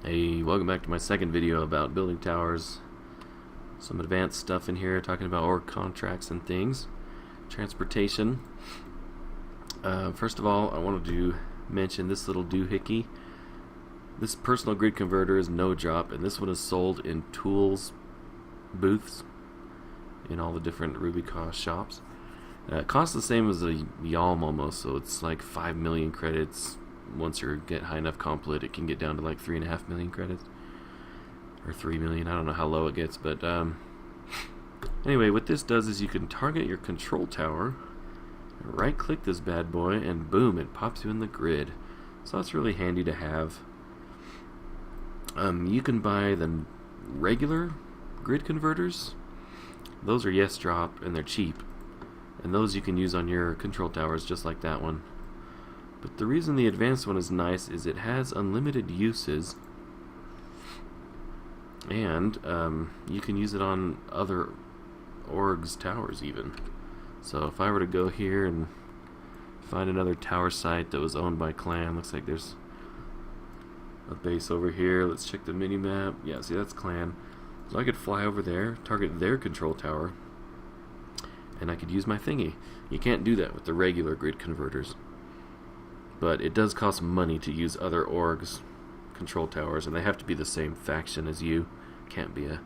Hey, welcome back to my second video about building towers. Some advanced stuff in here, talking about org contracts and things. Transportation. First of all, I wanted to mention this little doohickey. This personal grid converter is no drop, and this one is sold in tools booths in all the different RubyCos shops. It costs the same as a Yalm almost, so it's like 5 million credits. Once you get high enough complet, it can get down to like 3.5 million credits. Or 3 million, I don't know how low it gets, but anyway, what this does is you can target your control tower, right click this bad boy, and boom, it pops you in the grid. So that's really handy to have. You can buy the regular grid converters. Those are yes drop and they're cheap, and those you can use on your control towers just like that one. But the reason the advanced one is nice is it has unlimited uses, and you can use it on other orgs towers even. So if I were to go here and find another tower site that was owned by Clan, looks like there's a base over here. Let's check the mini-map. Yeah, see, that's Clan. So I could fly over there, target their control tower, and I could use my thingy. You can't do that with the regular grid converters, but it does cost money to use other orgs control towers, and they have to be the same faction as you. Can't be a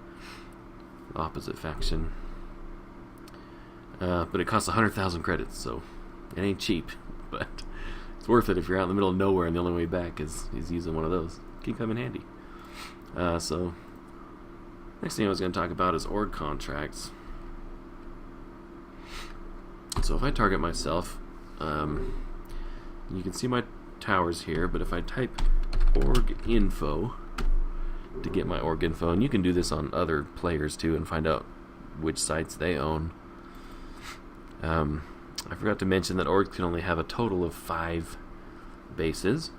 opposite faction. But it costs 100,000 credits, so it ain't cheap, but it's worth it if you're out in the middle of nowhere and the only way back is using one of those. Can come in handy. So next thing I was going to talk about is org contracts. So if I target myself, you can see my towers here, but if I type org info to get my org info, and you can do this on other players too and find out which sites they own. I forgot to mention that orgs can only have a total of 5 bases,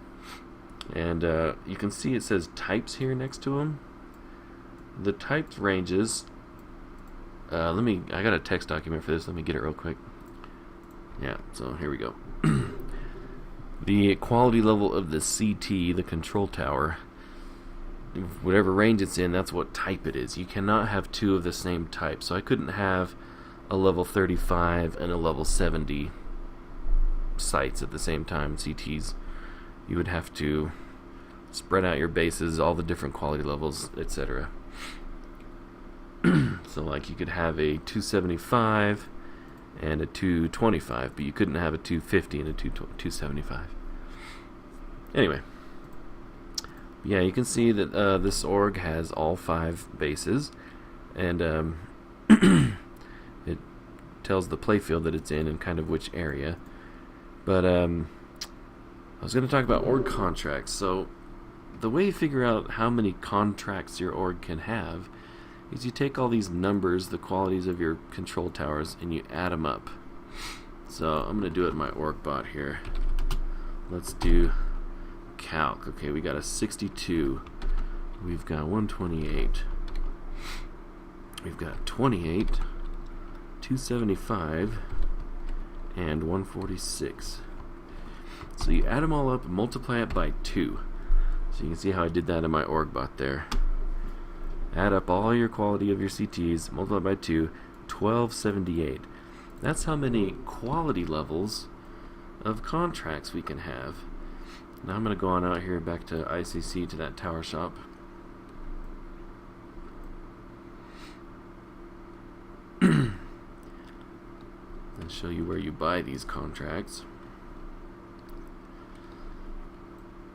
and you can see it says types here next to them. The types ranges, I got a text document for this, let me get it real quick. Yeah, so here we go. The quality level of the CT, the control tower, whatever range it's in, that's what type it is. You cannot have 2 of the same type. So I couldn't have a level 35 and a level 70 sites at the same time, CTs. You would have to spread out your bases, all the different quality levels, etc. So like you could have a 275 and a 225, but you couldn't have a 250 and a 275. Anyway, yeah, you can see that this org has all 5 bases, and it tells the playfield that it's in and kind of which area. But I was going to talk about org contracts. So the way you figure out how many contracts your org can have is you take all these numbers, the qualities of your control towers, and you add them up. So I'm going to do it in my org bot here. Let's do calc. Okay, we got a 62. We've got 128. We've got 28, 275, and 146. So you add them all up and multiply it by 2. So you can see how I did that in my org bot there. Add up all your quality of your CTs, multiply by 2, 1278. That's how many quality levels of contracts we can have. Now I'm going to go on out here back to ICC to that tower shop. And show you where you buy these contracts.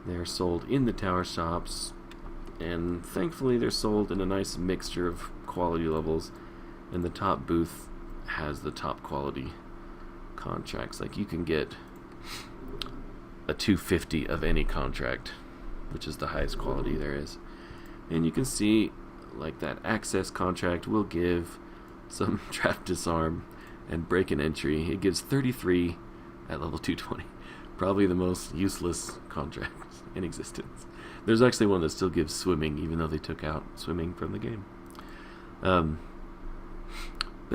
They're sold in the tower shops, and thankfully they're sold in a nice mixture of quality levels, and the top booth has the top quality contracts. Like you can get a 250 of any contract, which is the highest quality there is. And you can see like that access contract will give some trap disarm and break an entry. It gives 33 at level 220. Probably the most useless contracts in existence. There's actually one that still gives swimming, even though they took out swimming from the game. But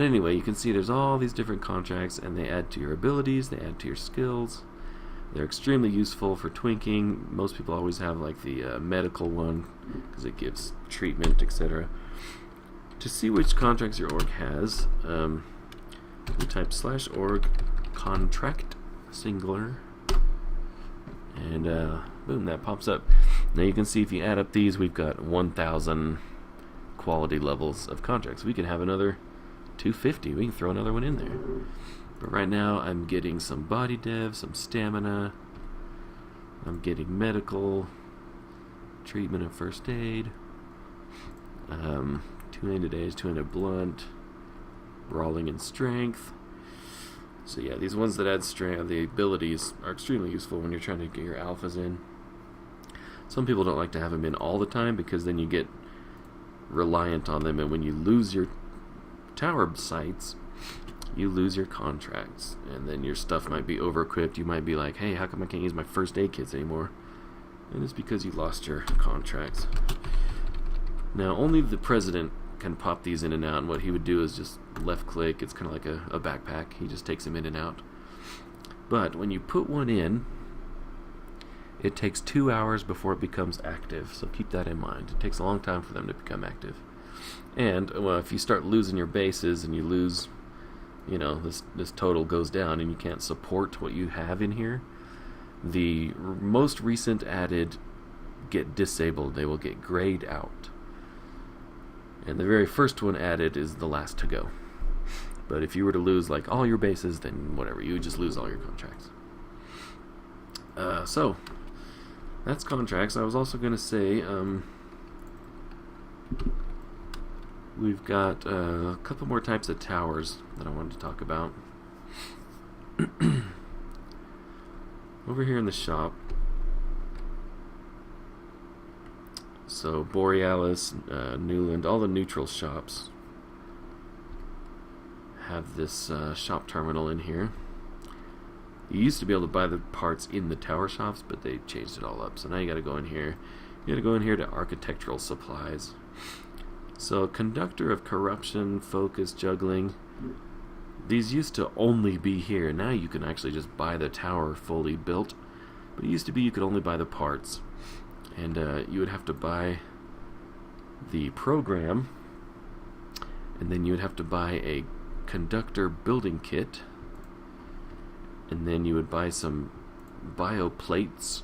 anyway, you can see there's all these different contracts, and they add to your abilities, they add to your skills, They're extremely useful for twinking. Most people always have like the medical one because it gives treatment, etc. To see which contracts your org has, you type /org contract singular, and boom, that pops up. Now you can see if you add up these, we've got 1,000 quality levels of contracts. We can have another 250. We can throw another one in there. But right now I'm getting some body dev, some stamina. I'm getting medical, treatment and first aid, 200 days, 200 blunt, brawling and strength. So yeah, these ones that add strength, the abilities are extremely useful when you're trying to get your alphas in. Some people don't like to have them in all the time because then you get reliant on them, and when you lose your tower sites, you lose your contracts, and then your stuff might be over-equipped. You might be like, hey, how come I can't use my first aid kits anymore? And it's because you lost your contracts. Now, only the president can pop these in and out, and what he would do is just left-click. It's kind of like a backpack. He just takes them in and out. But when you put one in, it takes 2 hours before it becomes active, so keep that in mind. It takes a long time for them to become active. And, well, if you start losing your bases and you lose, you know, this total goes down and you can't support what you have in here, the most recent added get disabled. They will get grayed out. And the very first one added is the last to go. But if you were to lose, like, all your bases, then whatever, you would just lose all your contracts. So, that's contracts. I was also going to say, we've got a couple more types of towers that I wanted to talk about. Over here in the shop, so Borealis, Newland, all the neutral shops have this shop terminal in here. You used to be able to buy the parts in the tower shops, but they changed it all up. So now you got to go in here. You got to go in here to architectural supplies. So conductor of corruption, focus, juggling. These used to only be here. Now you can actually just buy the tower fully built. But it used to be you could only buy the parts. And you would have to buy the program. And then you would have to buy a conductor building kit. And then you would buy some bioplates.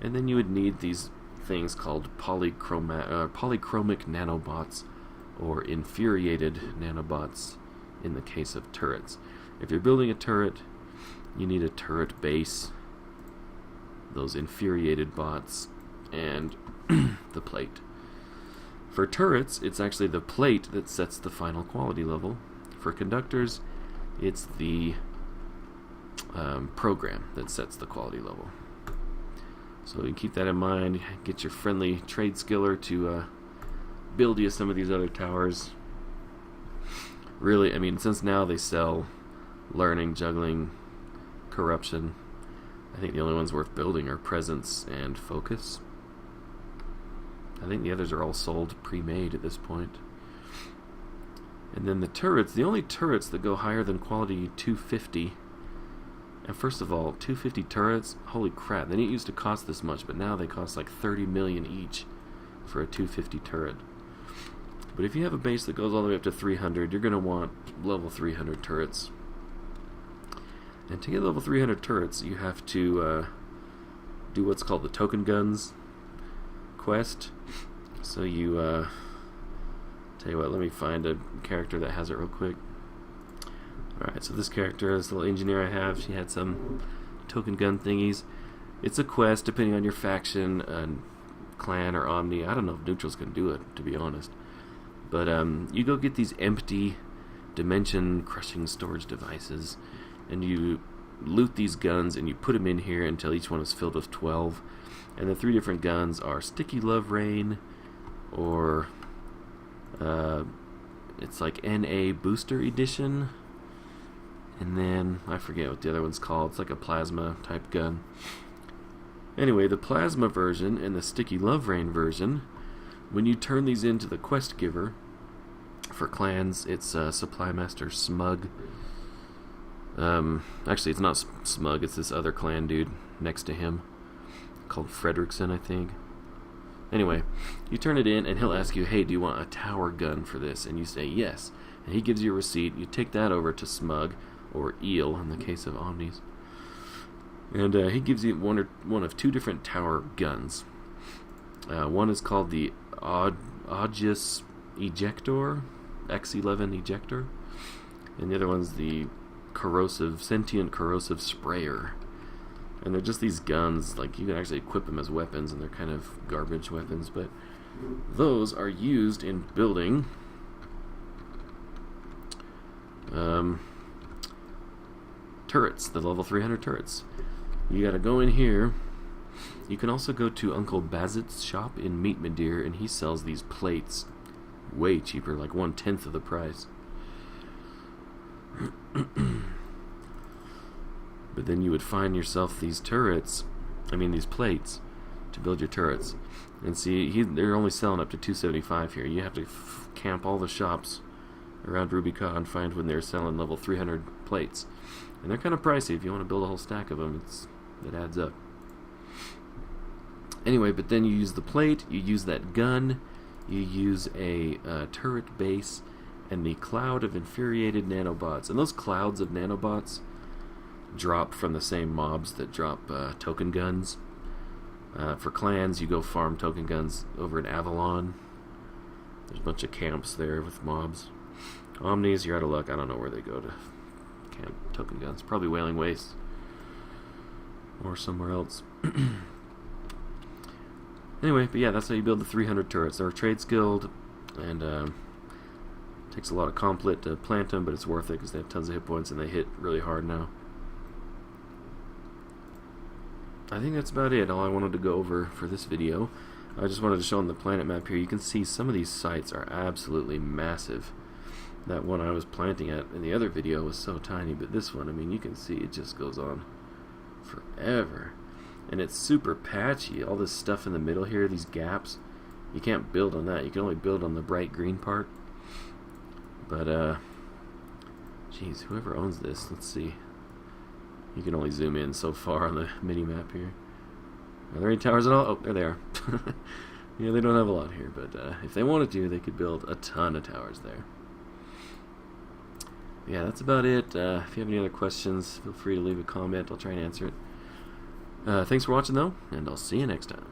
And then you would need these things called polychromic nanobots, or infuriated nanobots in the case of turrets. If you're building a turret, you need a turret base, those infuriated bots, and the plate. For turrets, it's actually the plate that sets the final quality level. For conductors, it's the program that sets the quality level. So you keep that in mind. Get your friendly trade skiller to build you some of these other towers. Really, I mean, since now they sell learning, juggling, corruption, I think the only ones worth building are presence and focus. I think the others are all sold pre-made at this point. And then the turrets, the only turrets that go higher than quality 250. And first of all, 250 turrets, holy crap, they didn't used to cost this much, but now they cost like 30 million each for a 250 turret. But if you have a base that goes all the way up to 300, you're going to want level 300 turrets. And to get level 300 turrets, you have to do what's called the token guns quest. So you, tell you what, let me find a character that has it real quick. Alright, so this character, this little engineer I have, she had some token gun thingies. It's a quest, depending on your faction, clan or omni. I don't know if neutrals can do it, to be honest. But you go get these empty dimension crushing storage devices, and you loot these guns, and you put them in here until each one is filled with 12. And the 3 different guns are Sticky Love Rain, or it's like NA Booster Edition. And then, I forget what the other one's called. It's like a plasma type gun. Anyway, the plasma version and the Sticky Love Rain version, when you turn these into the quest giver, for clans, it's Supply Master Smug. Actually, it's not Smug. It's this other clan dude next to him, called Fredrickson, I think. Anyway, you turn it in, and he'll ask you, hey, do you want a tower gun for this? And you say yes. And he gives you a receipt. You take that over to Smug, or Eel in the case of Omnis. And he gives you one of two different tower guns. One is called the Aegis Ejector, X11 Ejector. And the other one's the Sentient Corrosive Sprayer. And they're just these guns, like you can actually equip them as weapons, and they're kind of garbage weapons, but those are used in building turrets, the level 300 turrets. You gotta go in here. You can also go to Uncle Bazit's shop in Meat Madeir, and he sells these plates way cheaper, like 1/10 of the price. But then you would find yourself these these plates to build your turrets. And see, they're only selling up to 275 here. You have to camp all the shops around Rubicon, find when they're selling level 300 plates. And they're kind of pricey. If you want to build a whole stack of them, it adds up. Anyway, but then you use the plate, you use that gun, you use a turret base, and the cloud of infuriated nanobots. And those clouds of nanobots drop from the same mobs that drop token guns. For clans, you go farm token guns over in Avalon. There's a bunch of camps there with mobs. Omnis, you're out of luck. I don't know where they go to camp token guns. Probably Wailing Waste or somewhere else. Anyway, but yeah, that's how you build the 300 turrets. They're a trade skilled, and takes a lot of complet to plant them, but it's worth it because they have tons of hit points and they hit really hard now. I think that's about it, all I wanted to go over for this video. I just wanted to show on the planet map here. You can see some of these sites are absolutely massive. That one I was planting at in the other video was so tiny, but this one, I mean, you can see it just goes on forever. And it's super patchy. All this stuff in the middle here, these gaps, you can't build on that. You can only build on the bright green part. But, geez, whoever owns this, let's see. You can only zoom in so far on the mini-map here. Are there any towers at all? Oh, there they are. Yeah, they don't have a lot here, but if they wanted to, they could build a ton of towers there. Yeah, that's about it. If you have any other questions, feel free to leave a comment. I'll try and answer it. Thanks for watching, though, and I'll see you next time.